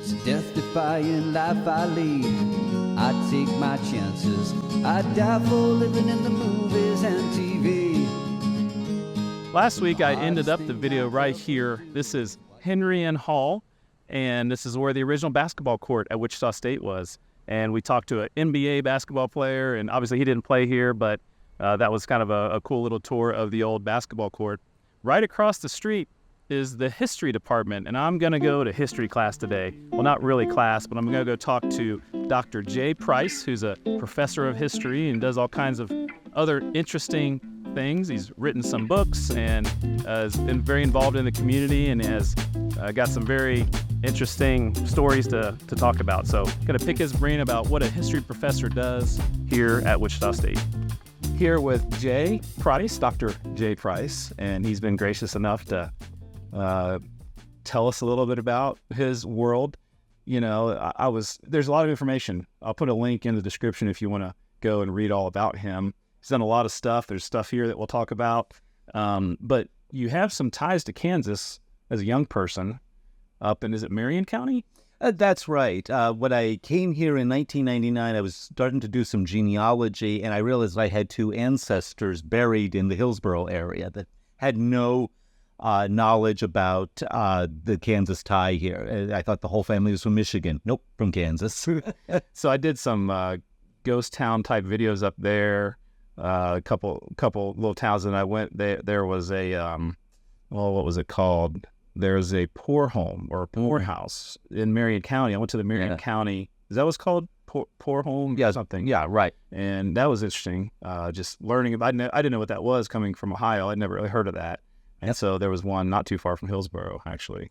It's a death-defying life I lead. I take my chances. I die for living in the movies and TV. Last week, I ended up the video right here. This is Henry N. Hall, and this is where the original basketball court at Wichita State was. And we talked to an NBA basketball player, and obviously he didn't play here, but that was kind of a cool little tour of the old basketball court. Right across the street is the history department, and I'm going to go to history class today. Well, not really class, but I'm going to go talk to Dr. Jay Price, who's a professor of history and does all kinds of other interesting things. He's written some books and has been very involved in the community and has got some very interesting stories to talk about. So I'm going to pick his brain about what a history professor does here at Wichita State. Here with Jay Price, Dr. Jay Price, and he's been gracious enough to tell us a little bit about his world. You know, there's a lot of information. I'll put a link in the description if you want to go and read all about him. He's done a lot of stuff. There's stuff here that we'll talk about. But you have some ties to Kansas as a young person up in, is it Marion County? That's right. When I came here in 1999, I was starting to do some genealogy, and I realized I had two ancestors buried in the Hillsborough area that had no knowledge about the Kansas tie here. I thought the whole family was from Michigan. Nope, from Kansas. So I did some ghost town type videos up there. A couple little towns that I went. There was a what was it called? There's a poor home or a poor house in Marion County. I went to the Marion County. Is that what's called? Poor home? Yeah, something. Yeah, right. And that was interesting. Just learning about. I didn't know what that was coming from Ohio. I'd never really heard of that. And so there was one not too far from Hillsborough, actually.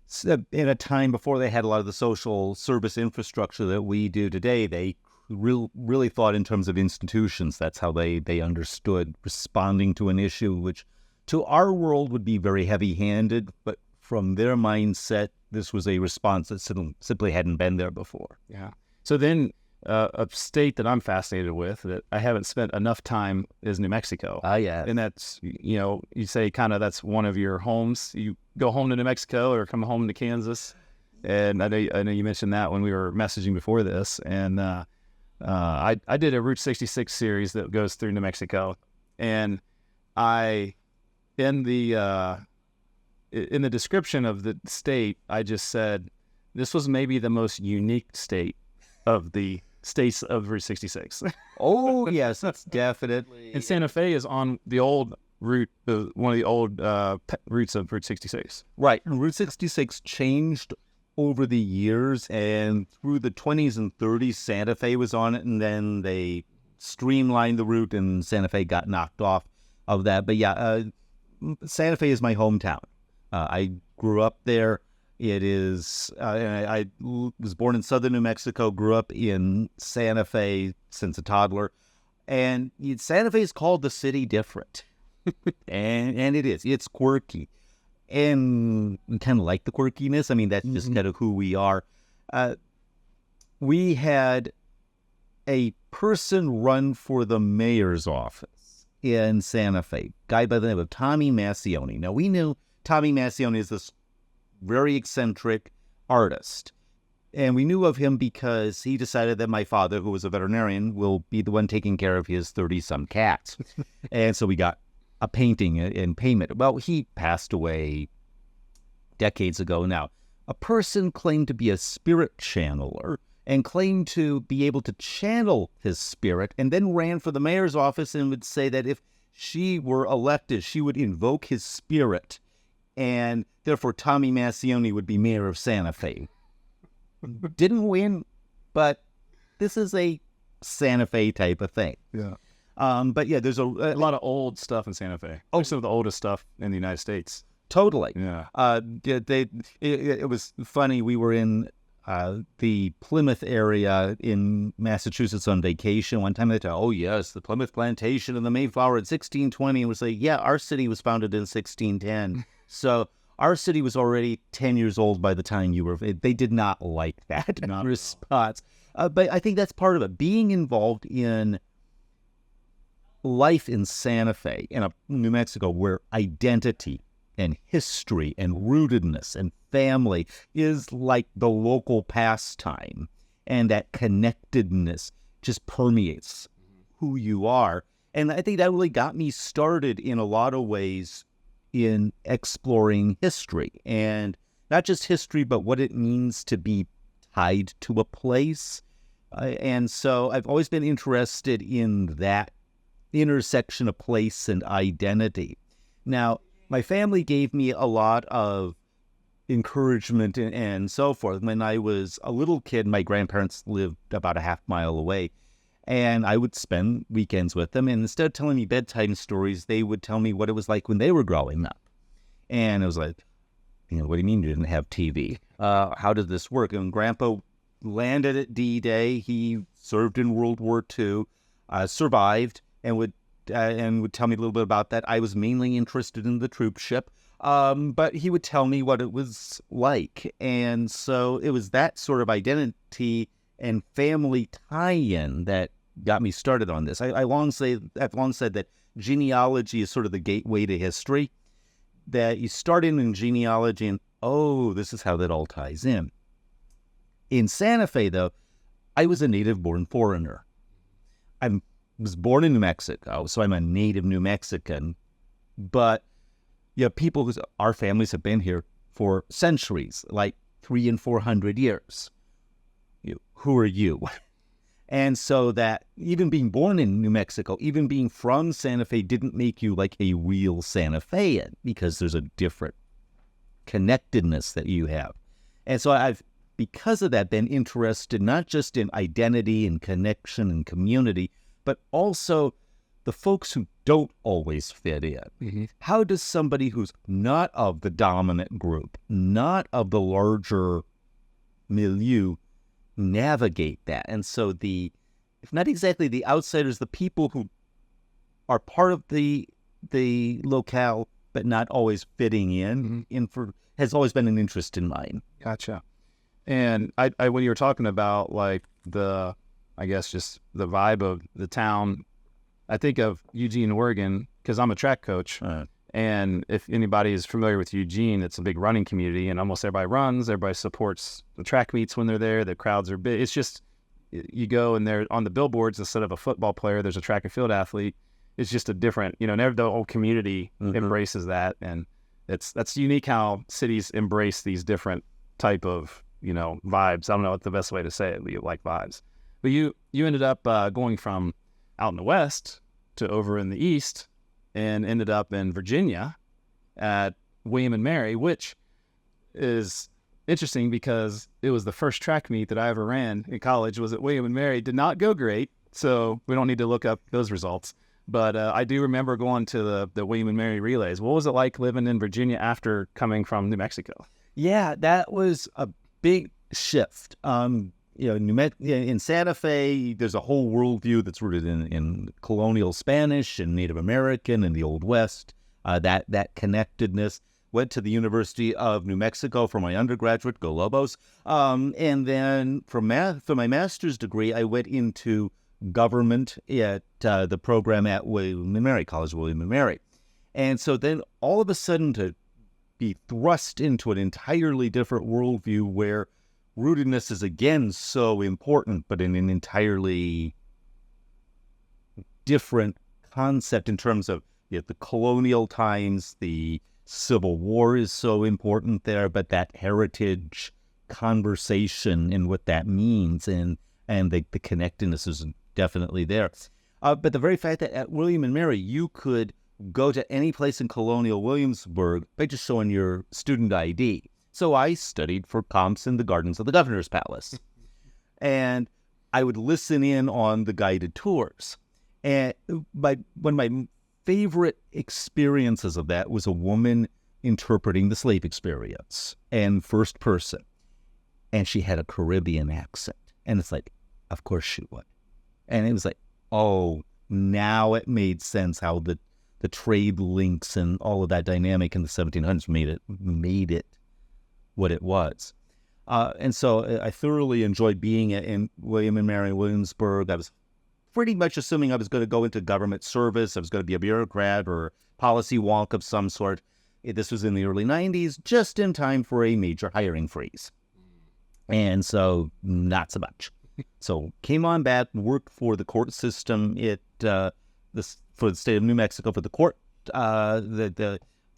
So in a time before they had a lot of the social service infrastructure that we do today, they really thought in terms of institutions. That's how they understood responding to an issue, which to our world would be very heavy-handed, but from their mindset, this was a response that simply hadn't been there before. Yeah. So then a state that I'm fascinated with that I haven't spent enough time is New Mexico. Yeah. And that's, you say kind of that's one of your homes. You go home to New Mexico or come home to Kansas. And I know you mentioned that when we were messaging before this. And I did a Route 66 series that goes through New Mexico. And in the description of the state, I just said, this was maybe the most unique state of the states of Route 66. Oh, yes, that's definitely. And Santa Fe is on the old route, one of the old routes of Route 66. Right. And Route 66 changed over the years, and through the 20s and 30s, Santa Fe was on it, and then they streamlined the route, and Santa Fe got knocked off of that. But yeah, Santa Fe is my hometown. I grew up there. It is, I was born in southern New Mexico, grew up in Santa Fe since a toddler. And Santa Fe is called the city different. and it is. It's quirky. And we kind of like the quirkiness. I mean, that's just kind of who we are. We had a person run for the mayor's office in Santa Fe, guy by the name of Tommy Massioni. Now, we knew Tommy Massioni is this very eccentric artist. And we knew of him because he decided that my father, who was a veterinarian, will be the one taking care of his 30-some cats. And so we got a painting in payment. Well, he passed away decades ago now. A person claimed to be a spirit channeler and claimed to be able to channel his spirit, and then ran for the mayor's office and would say that if she were elected, she would invoke his spirit, and therefore Tommy Massioni would be mayor of Santa Fe. Didn't win, but this is a Santa Fe type of thing. Yeah. But yeah, there's a lot of old stuff in Santa Fe. Some of the oldest stuff in the United States. Totally. Yeah. It was funny. We were in the Plymouth area in Massachusetts on vacation. One time they said, oh, yes, the Plymouth Plantation and the Mayflower in 1620. And we say, yeah, our city was founded in 1610. So our city was already 10 years old by the time you were. They did not like that response. But I think that's part of it. Being involved in life in Santa Fe, in New Mexico, where identity and history and rootedness and family is like the local pastime. And that connectedness just permeates who you are. And I think that really got me started in a lot of ways in exploring history. And not just history, but what it means to be tied to a place. And so I've always been interested in that intersection of place and identity. Now, my family gave me a lot of encouragement and so forth. When I was a little kid, my grandparents lived about a half mile away, and I would spend weekends with them. And instead of telling me bedtime stories, they would tell me what it was like when they were growing up. And it was like, what do you mean you didn't have TV? How did this work? And Grandpa landed at D-Day. He served in World War II, survived, and would tell me a little bit about that. I was mainly interested in the troop ship, but he would tell me what it was like. And so it was that sort of identity and family tie-in that got me started on this. I've long said that genealogy is sort of the gateway to history, that you start in genealogy and, this is how that all ties in. In Santa Fe, though, I was a native-born foreigner. I was born in New Mexico, so I'm a native New Mexican. But our families have been here for centuries, like 300 and 400 years. Who are you? And so that even being born in New Mexico, even being from Santa Fe didn't make you like a real Santa Fean, because there's a different connectedness that you have. And so I've, because of that, been interested not just in identity and connection and community, but also the folks who don't always fit in. Mm-hmm. How does somebody who's not of the dominant group, not of the larger milieu, navigate that? And so if not exactly the outsiders, the people who are part of the locale, but not always fitting in, has always been an interest in mine. Gotcha. And I when you were talking about like just the vibe of the town, I think of Eugene, Oregon, because I'm a track coach. And if anybody is familiar with Eugene, it's a big running community, and almost everybody runs. Everybody supports the track meets when they're there. The crowds are big. It's just, you go and they're on the billboards, instead of a football player, there's a track and field athlete. It's just a different, the whole community embraces that. And that's unique how cities embrace these different type of, vibes. I don't know what the best way to say it, but you like vibes. But you ended up going from out in the West to over in the East, and ended up in Virginia at William and Mary, which is interesting because it was the first track meet that I ever ran in college, was at William and Mary. Did not go great, so we don't need to look up those results. But I do remember going to the William and Mary relays. What was it like living in Virginia after coming from New Mexico? Yeah, that was a big shift. In Santa Fe, there's a whole worldview that's rooted in colonial Spanish and Native American and the Old West. That connectedness. Went to the University of New Mexico for my undergraduate, go Lobos. And then for my master's degree, I went into government at the program at William and Mary, College of William and Mary. And so then all of a sudden to be thrust into an entirely different worldview where rootedness is again so important, but in an entirely different concept in terms of the colonial times. The Civil War is so important there, but that heritage conversation and what that means and the connectedness is definitely there. But the very fact that at William and Mary you could go to any place in colonial Williamsburg by just showing your student ID. So I studied for comps in the gardens of the Governor's Palace. And I would listen in on the guided tours. And one of my favorite experiences of that was a woman interpreting the slave experience and first person. And she had a Caribbean accent. And it's like, of course she would. And it was like, now it made sense how the trade links and all of that dynamic in the 1700s made it what it was. And so I thoroughly enjoyed being in William and Mary Williamsburg. I was pretty much assuming I was going to go into government service. I was going to be a bureaucrat or policy wonk of some sort. This was in the early 90s, just in time for a major hiring freeze. And so not so much. So came on back, worked for the court system for the state of New Mexico for the court. I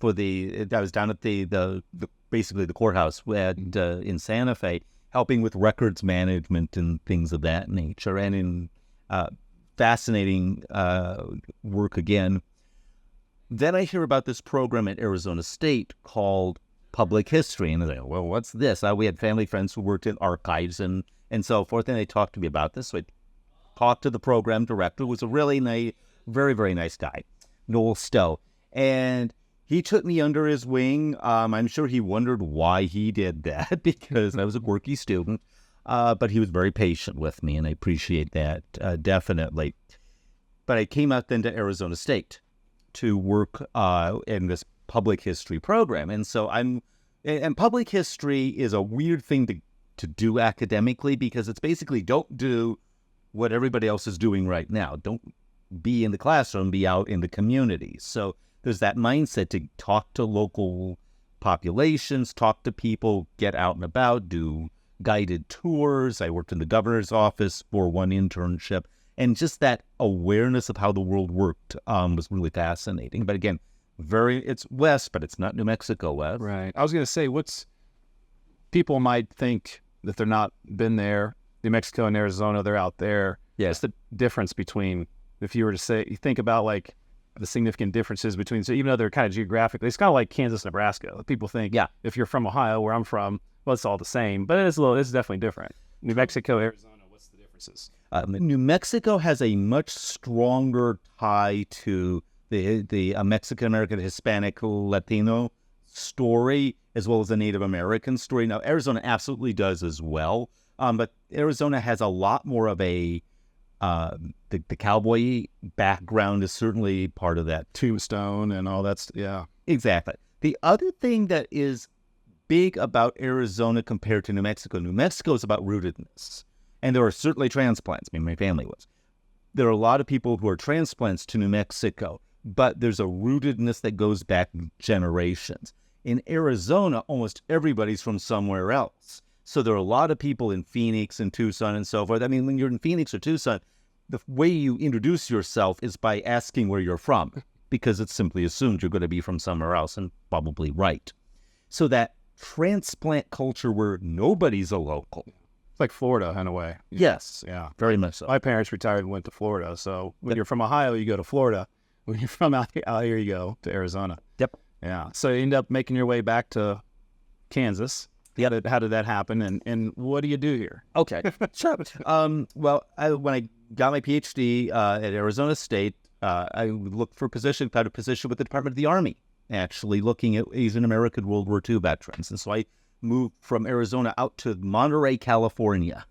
was down at the basically the courthouse in Santa Fe, helping with records management and things of that nature, and in fascinating work again. Then I hear about this program at Arizona State called Public History, and I was like, well, what's this? We had family friends who worked in archives and so forth, and they talked to me about this. So I talked to the program director, who was a really nice, very, very nice guy, Noel Stowe, and he took me under his wing. I'm sure he wondered why he did that because I was a quirky student, but he was very patient with me, and I appreciate that definitely. But I came out then to Arizona State to work in this public history program. And so and public history is a weird thing to do academically, because it's basically don't do what everybody else is doing right now. Don't be in the classroom, be out in the community. So there's that mindset to talk to local populations, talk to people, get out and about, do guided tours. I worked in the governor's office for one internship. And just that awareness of how the world worked was really fascinating. But again, it's west, but it's not New Mexico west. Right. I was going to say, people might think that they're not been there. New Mexico and Arizona, they're out there. Yeah. What's the difference between, if you were to say, you think about like the significant differences between, so even though they're kind of geographically, it's kind of like Kansas, Nebraska. People think, yeah, if you're from Ohio, where I'm from, well, it's all the same, but it's definitely different. New Mexico, Arizona, what's the differences? New Mexico has a much stronger tie to the Mexican-American, Hispanic, Latino story, as well as the Native American story. Now, Arizona absolutely does as well, but Arizona has a lot more of the cowboy background is certainly part of that. Tombstone and all that, yeah. Exactly. The other thing that is big about Arizona compared to New Mexico is about rootedness. And there are certainly transplants. I mean, my family was. There are a lot of people who are transplants to New Mexico, but there's a rootedness that goes back generations. In Arizona, almost everybody's from somewhere else. So there are a lot of people in Phoenix and Tucson and so forth. I mean, when you're in Phoenix or Tucson, the way you introduce yourself is by asking where you're from, because it's simply assumed you're going to be from somewhere else, and probably right. So that transplant culture where nobody's a local. It's like Florida in a way. Yes. Yeah. Very much so. My parents retired and went to Florida. So when you're from Ohio, you go to Florida. When you're from out here, you go to Arizona. Yep. Yeah. So you end up making your way back to Kansas. How did that happen? And what do you do here? Okay. Sure. Well, when I got my PhD at Arizona State, I looked for found a position with the Department of the Army, actually looking at Asian American World War II veterans. And so I moved from Arizona out to Monterey, California,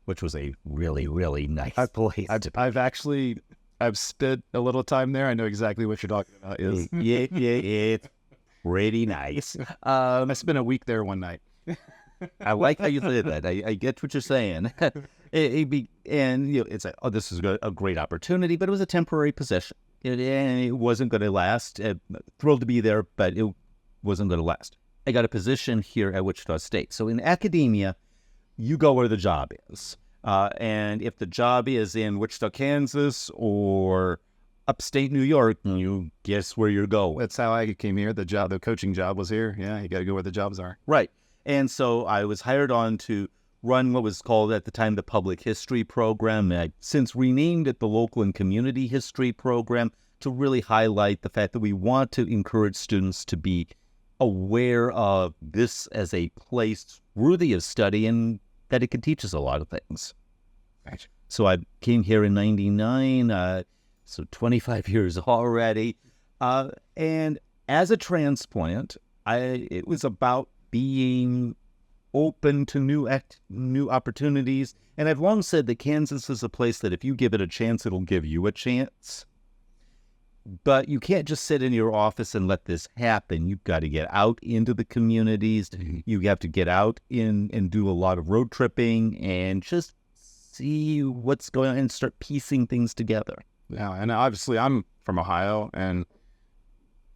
which was a really, really nice place. I've spent a little time there. I know exactly what you're talking about. Yeah, it's pretty nice. I spent a week there one night. I like how you said that. I get what you're saying. And it's like, oh, this is a great opportunity, but it was a temporary position. It wasn't going to last. Thrilled to be there, but it wasn't going to last. I got a position here at Wichita State. So in academia, you go where the job is. And if the job is in Wichita, Kansas, or upstate New York, you guess where you're going. That's how I came here. The coaching job was here. Yeah, you got to go where the jobs are. Right. And so I was hired on to run what was called at the time the Public History Program. And I since renamed it the Local and Community History Program to really highlight the fact that we want to encourage students to be aware of this as a place worthy of study and that it can teach us a lot of things. Right. So I came here in 99, so 25 years already. And as a transplant, it was about being open to new opportunities. And I've long said that Kansas is a place that if you give it a chance, it'll give you a chance. But you can't just sit in your office and let this happen. You've got to get out into the communities. You have to get out and do a lot of road tripping and just see what's going on and start piecing things together. Yeah, and obviously I'm from Ohio and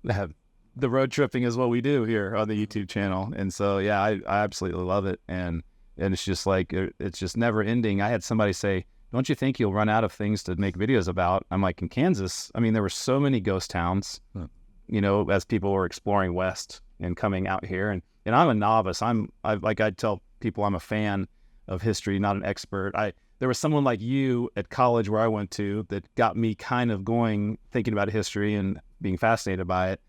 have the road tripping is what we do here on the YouTube channel. And so, yeah, I absolutely love it. And it's just like, it's just never ending. I had somebody say, don't you think you'll run out of things to make videos about? I'm like, in Kansas, I mean, there were so many ghost towns, you know, as people were exploring west and coming out here. And I'm a novice. I tell people I'm a fan of history, not an expert. There was someone like you at college where I went to that got me kind of going, thinking about history and being fascinated by it.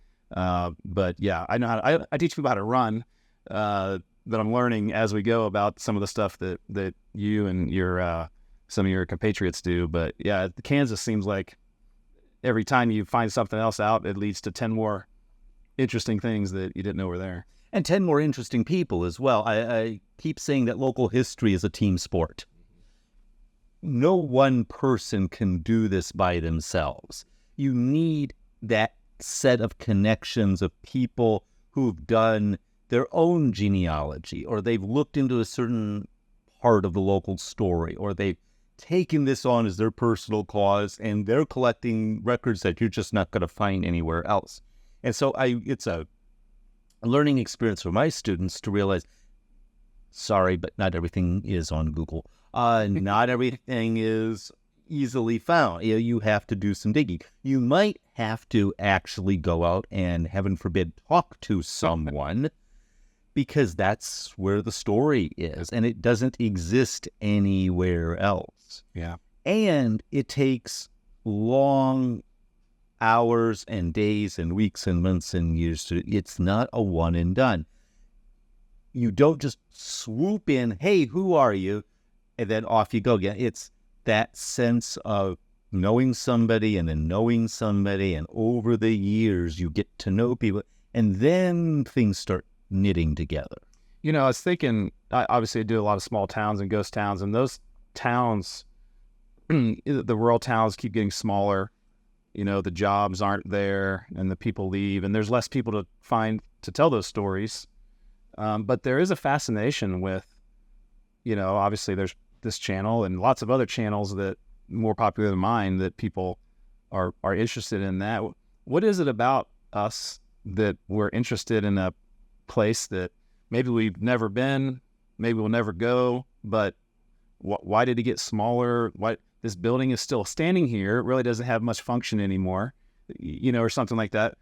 But yeah, I know I teach people how to run, that I'm learning as we go about some of the stuff that you and your, some of your compatriots do. But yeah, Kansas seems like every time you find something else out, it leads to 10 more interesting things that you didn't know were there. And 10 more interesting people as well. I keep saying that local history is a team sport. No one person can do this by themselves. You need that set of connections of people who've done their own genealogy, or they've looked into a certain part of the local story, or they've taken this on as their personal cause, and they're collecting records that you're just not going to find anywhere else. And so it's a learning experience for my students to realize, sorry, but not everything is on Google. Not everything is easily found. You have to do some digging. You might have to actually go out and, heaven forbid, talk to someone because that's where the story is, and it doesn't exist anywhere else. Yeah. And it takes long hours and days and weeks and months and years it's not a one and done. You don't just swoop in, hey, who are you? And then off you go again. It's that sense of knowing somebody and then knowing somebody, and over the years you get to know people, and then things start knitting together. You know, I was thinking, I obviously do a lot of small towns and ghost towns, and those towns, the rural towns keep getting smaller. You know, the jobs aren't there and the people leave, and there's less people to find to tell those stories. But there is a fascination with, you know, obviously there's this channel and lots of other channels that more popular than mine that people are interested in that. What is it about us that we're interested in a place that maybe we've never been, maybe we'll never go, but why did it get smaller? Why this building is still standing here? It really doesn't have much function anymore, you know, or something like that.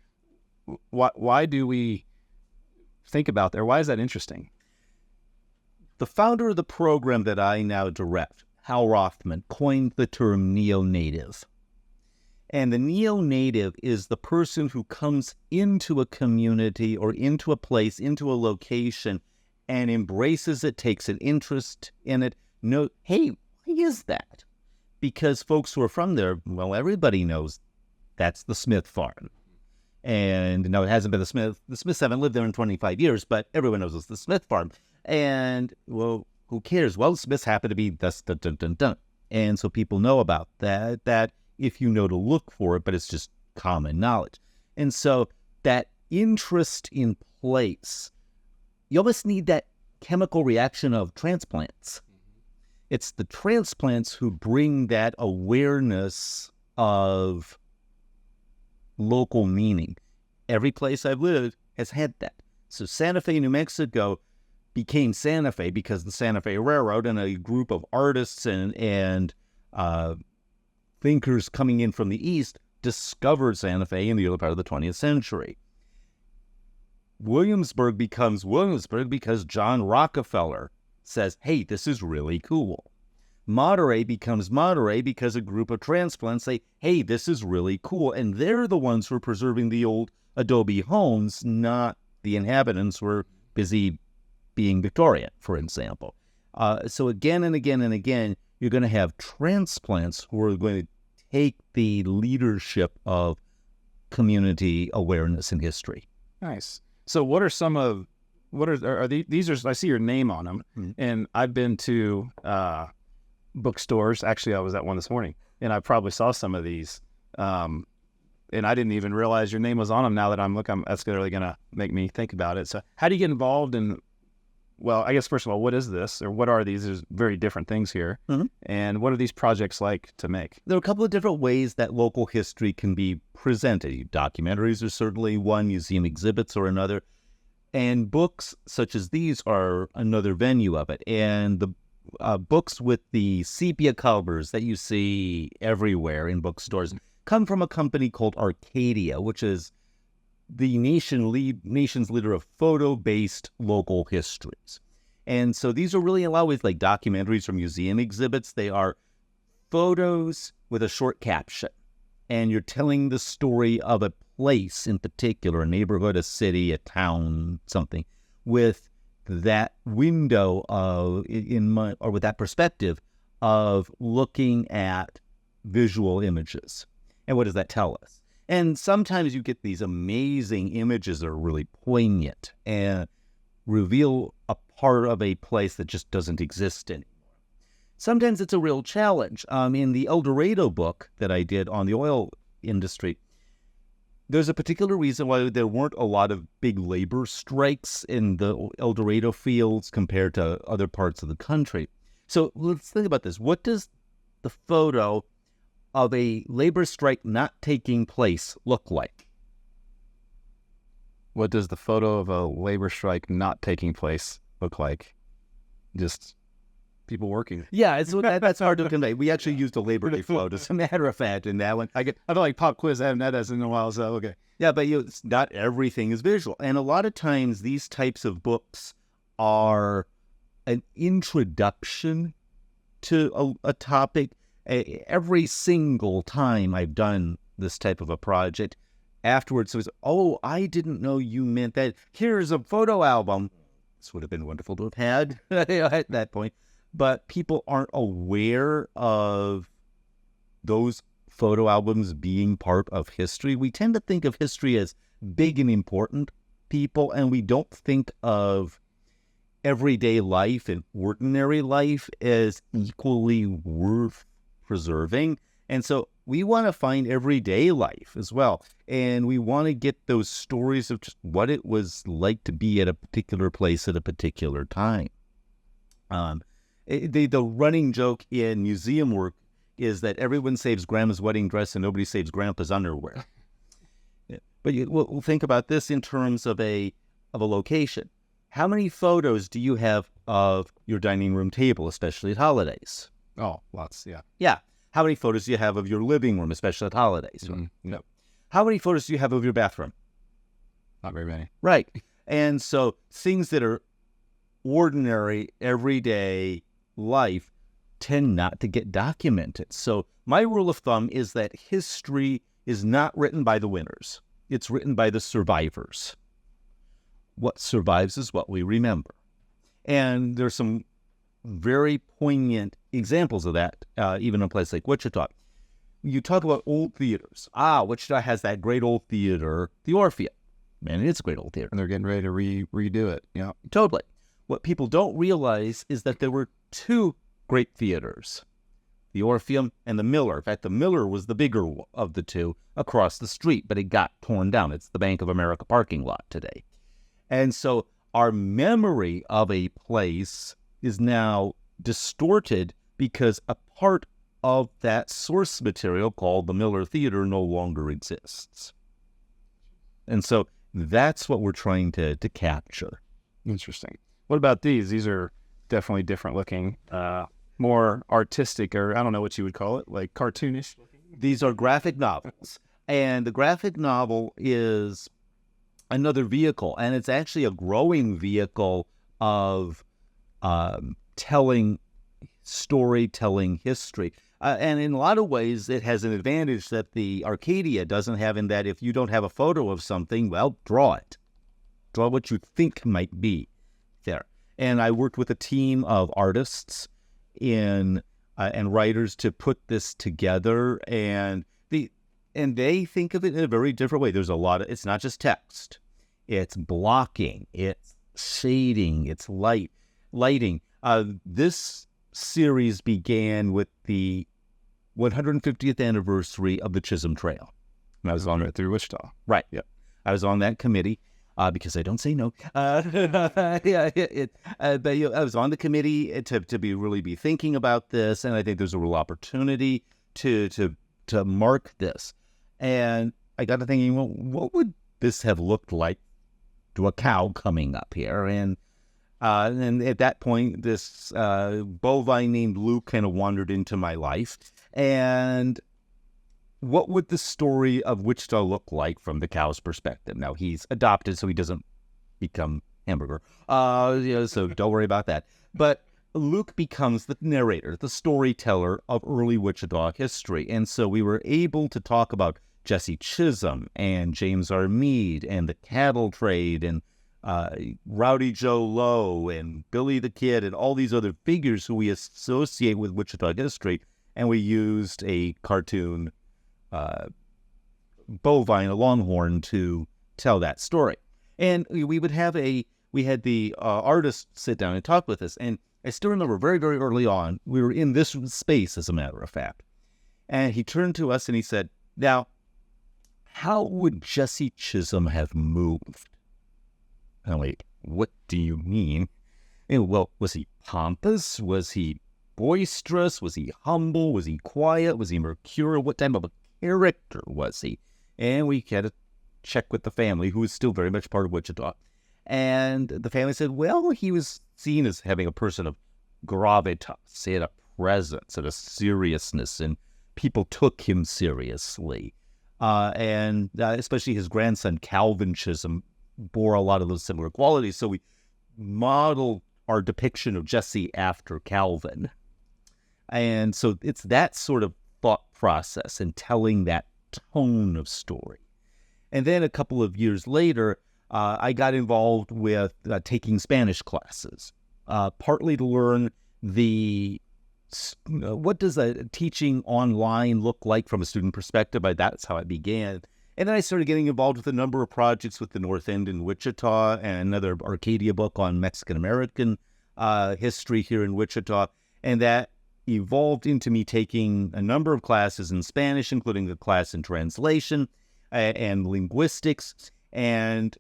Why do we think about that? Why is that interesting? The founder of the program that I now direct, Hal Rothman, coined the term neo-native. And the neo-native is the person who comes into a community or into a place, into a location, and embraces it, takes an interest in it. Hey, why is that? Because folks who are from there, well, everybody knows that's the Smith farm. And no, it hasn't been the Smith. The Smiths haven't lived there in 25 years, but everyone knows it's the Smith farm. And, well, who cares? Well, the Smiths happen to be thus, dun, dun, dun, dun. And so people know about that if you know to look for it, but it's just common knowledge. And so that interest in place, you almost need that chemical reaction of transplants. It's the transplants who bring that awareness of local meaning. Every place I've lived has had that. So Santa Fe, New Mexico became Santa Fe because the Santa Fe Railroad and a group of artists and thinkers coming in from the East discovered Santa Fe in the early part of the 20th century. Williamsburg becomes Williamsburg because John Rockefeller says, hey, this is really cool. Monterey becomes Monterey because a group of transplants say, hey, this is really cool. And they're the ones who are preserving the old adobe homes, not the inhabitants who are busy being Victorian, for example. So again and again and again, you're going to have transplants who are going to take the leadership of community awareness and history. Nice. So what are some of, are these are, I see your name on them, and I've been to bookstores. Actually, I was at one this morning, and I probably saw some of these. And I didn't even realize your name was on them. Now that I'm looking, that's really going to make me think about it. So how do you get involved in well, I guess first of all, what is this, or what are these? There's very different things here. And what are these projects like to make? There are a couple of different ways that local history can be presented. Documentaries are certainly one, museum exhibits are another, and books such as these are another venue of it. And the books with the sepia covers that you see everywhere in bookstores come from a company called Arcadia, which is the nation's leader of photo-based local histories. And so these are really in a lot of ways like documentaries or museum exhibits. They are photos with a short caption, and you're telling the story of a place in particular, a neighborhood, a city, a town, something, with that window of or with that perspective of looking at visual images. And what does that tell us? And sometimes you get these amazing images that are really poignant and reveal a part of a place that just doesn't exist anymore. Sometimes it's a real challenge. In the El Dorado book that I did on the oil industry, there's a particular reason why there weren't a lot of big labor strikes in the El Dorado fields compared to other parts of the country. So let's think about this. What does the photo of a labor strike not taking place look like? What does the photo of a labor strike not taking place look like? Just people working. Yeah, that's hard to convey. We actually used a Labor Day float, as a matter of fact, in that one. I feel like pop quiz. I haven't had that in a while, so okay. Yeah, but not everything is visual. And a lot of times these types of books are an introduction to a topic. Every single time I've done this type of a project, afterwards it was, oh, I didn't know you meant that. Here's a photo album. This would have been wonderful to have had at that point. But people aren't aware of those photo albums being part of history. We tend to think of history as big and important people, and we don't think of everyday life and ordinary life as equally worth preserving. And so we want to find everyday life as well. And we want to get those stories of just what it was like to be at a particular place at a particular time. The running joke in museum work is that everyone saves Grandma's wedding dress and nobody saves Grandpa's underwear. But we'll think about this in terms of a location. How many photos do you have of your dining room table, especially at holidays? Oh, lots, yeah. Yeah. How many photos do you have of your living room, especially at holidays? No. How many photos do you have of your bathroom? Not very many. Right. And so things that are ordinary, everyday life tend not to get documented. So my rule of thumb is that history is not written by the winners. It's written by the survivors. What survives is what we remember. And there's some very poignant examples of that, even in a place like Wichita. You talk about old theaters. Wichita has that great old theater, the Orpheum. Man, it's a great old theater. And they're getting ready to redo it. Yeah. Totally. What people don't realize is that there were two great theaters, the Orpheum and the Miller. In fact, the Miller was the bigger of the two across the street, but it got torn down. It's the Bank of America parking lot today. And so our memory of a place is now distorted because a part of that source material called the Miller Theater no longer exists. And so that's what we're trying to capture. Interesting. What about these? These are definitely different looking, more artistic, or I don't know what you would call it, like cartoonish. These are graphic novels. And the graphic novel is another vehicle, and it's actually a growing vehicle of telling history. And in a lot of ways, it has an advantage that the Arcadia doesn't have, in that if you don't have a photo of something, well, draw it. Draw what you think might be there. And I worked with a team of artists and writers to put this together, and they think of it in a very different way. There's a lot of, it's not just text. It's blocking, it's shading, it's lighting. This series began with the 150th anniversary of the Chisholm Trail. And I was on it through Wichita. Right. Yep. I was on that committee. because I don't say no. Yeah, but I was on the committee to really be thinking about this, and I think there's a real opportunity to mark this. And I got to thinking, well, what would this have looked like to a cow coming up here? And at that point, this bovine named Luke kind of wandered into my life. And what would the story of Wichita look like from the cow's perspective? Now, he's adopted, so he doesn't become Hamburger. So don't worry about that. But Luke becomes the narrator, the storyteller of early Wichita history. And so we were able to talk about Jesse Chisholm and James R. Meade and the cattle trade and Rowdy Joe Lowe and Billy the Kid and all these other figures who we associate with Wichita history. And we used a cartoon bovine, a longhorn, to tell that story. And we had the artist sit down and talk with us. And I still remember very, very early on, we were in this space, as a matter of fact. And he turned to us and he said, now, how would Jesse Chisholm have moved? And I'm like, what do you mean? And, well, was he pompous? Was he boisterous? Was he humble? Was he quiet? Was he mercurial? What type of a character was he? And we had to check with the family, who was still very much part of Wichita. And the family said, well, he was seen as having a person of gravitas. He had a presence and a seriousness, and people took him seriously. And especially his grandson, Calvin Chisholm, bore a lot of those similar qualities. So we modeled our depiction of Jesse after Calvin. And so it's that sort of thought process and telling that tone of story. And then a couple of years later, I got involved with taking Spanish classes, partly to learn what does a teaching online look like from a student perspective. That's how I began. And then I started getting involved with a number of projects with the North End in Wichita and another Arcadia book on Mexican-American history here in Wichita. And that evolved into me taking a number of classes in Spanish, including a class in translation and linguistics. And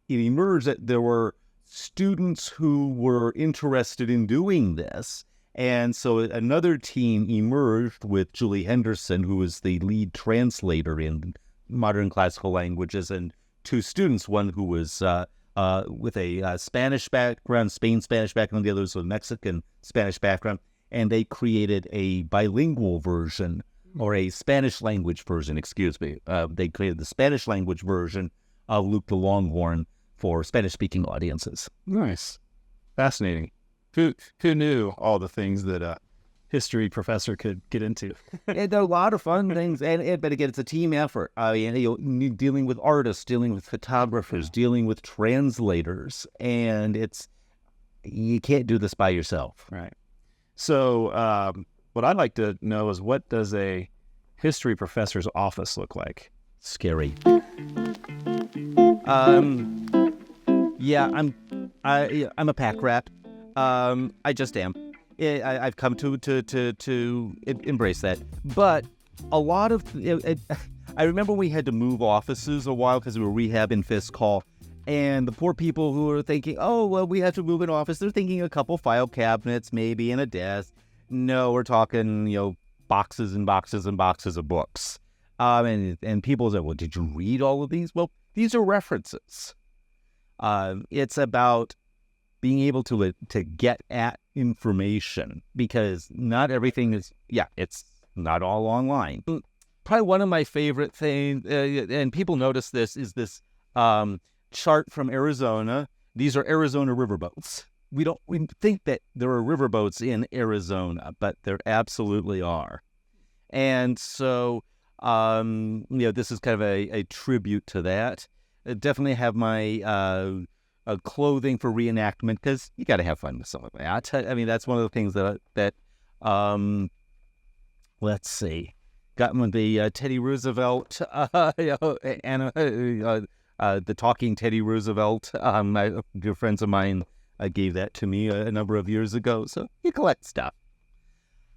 it emerged that there were students who were interested in doing this. And so another team emerged with Julie Henderson, who was the lead translator in modern classical languages, and two students, one who was with a Spanish background, Spain Spanish background, the other was with Mexican Spanish background, and they created a bilingual version, or a Spanish language version, excuse me. They created the Spanish language version of Luke the Longhorn for Spanish-speaking audiences. Nice. Fascinating. Who knew all the things that a history professor could get into? And there are a lot of fun things, but again, it's a team effort. Dealing with artists, dealing with photographers, dealing with translators, and you can't do this by yourself. Right. So what I'd like to know is, what does a history professor's office look like? Scary. Yeah, I'm a pack rat. I just am. I've come to embrace that. But a lot of I remember we had to move offices a while because we were rehabbing Fisk Hall, and the poor people who were thinking, oh well, we have to move an office. They're thinking a couple file cabinets, maybe, and a desk. No, we're talking boxes and boxes and boxes of books. And people say, well, did you read all of these? Well, these are references. It's about being able to get at information, because not everything is, it's not all online. Probably one of my favorite things, and people notice this, is this chart from Arizona. These are Arizona riverboats. We think that there are riverboats in Arizona, but there absolutely are. And so, this is kind of a tribute to that. I definitely have my clothing for reenactment, because you got to have fun with some of that. I mean, that's one of the things that let's see, got when the Teddy Roosevelt, and the talking Teddy Roosevelt. My good friends of mine gave that to me a number of years ago. So you collect stuff.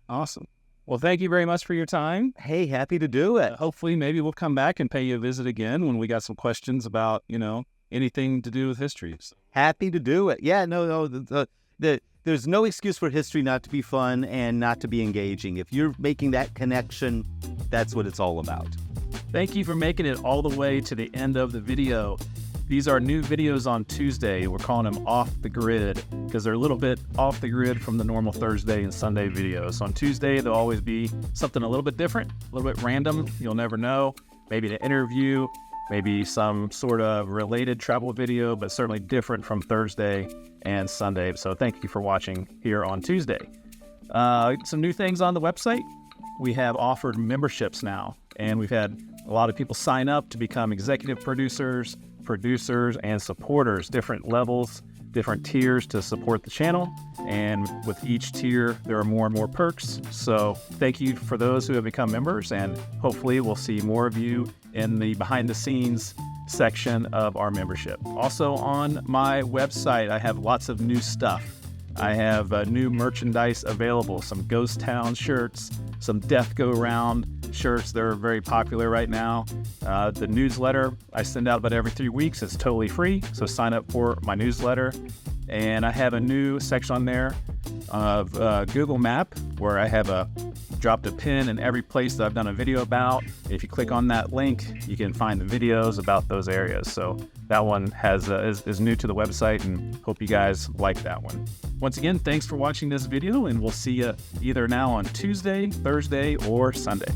Awesome. Well, thank you very much for your time. Hey, happy to do it. Hopefully, maybe we'll come back and pay you a visit again when we got some questions about, anything to do with history. So. Happy to do it. Yeah, no, there's no excuse for history not to be fun and not to be engaging. If you're making that connection, that's what it's all about. Thank you for making it all the way to the end of the video. These are new videos on Tuesday. We're calling them off the grid because they're a little bit off the grid from the normal Thursday and Sunday videos. On Tuesday, there'll always be something a little bit different, a little bit random. You'll never know. Maybe an interview, maybe some sort of related travel video, but certainly different from Thursday and Sunday. So thank you for watching here on Tuesday. Some new things on the website. We have offered memberships now, and we've had a lot of people sign up to become executive producers, and supporters, different levels, different tiers to support the channel. And with each tier, there are more and more perks. So thank you for those who have become members, and hopefully we'll see more of you in the behind the scenes section of our membership. Also on my website, I have lots of new stuff. I have new merchandise available, some Ghost Town shirts, some Death Go Round shirts. They're very popular right now. The newsletter I send out about every 3 weeks. It's totally free, so sign up for my newsletter. And I have a new section on there of Google Map where I have dropped a pin in every place that I've done a video about. If you click on that link, you can find the videos about those areas. So that one is new to the website, and hope you guys like that one. Once again, thanks for watching this video, and we'll see you either now on Tuesday, Thursday, or Sunday.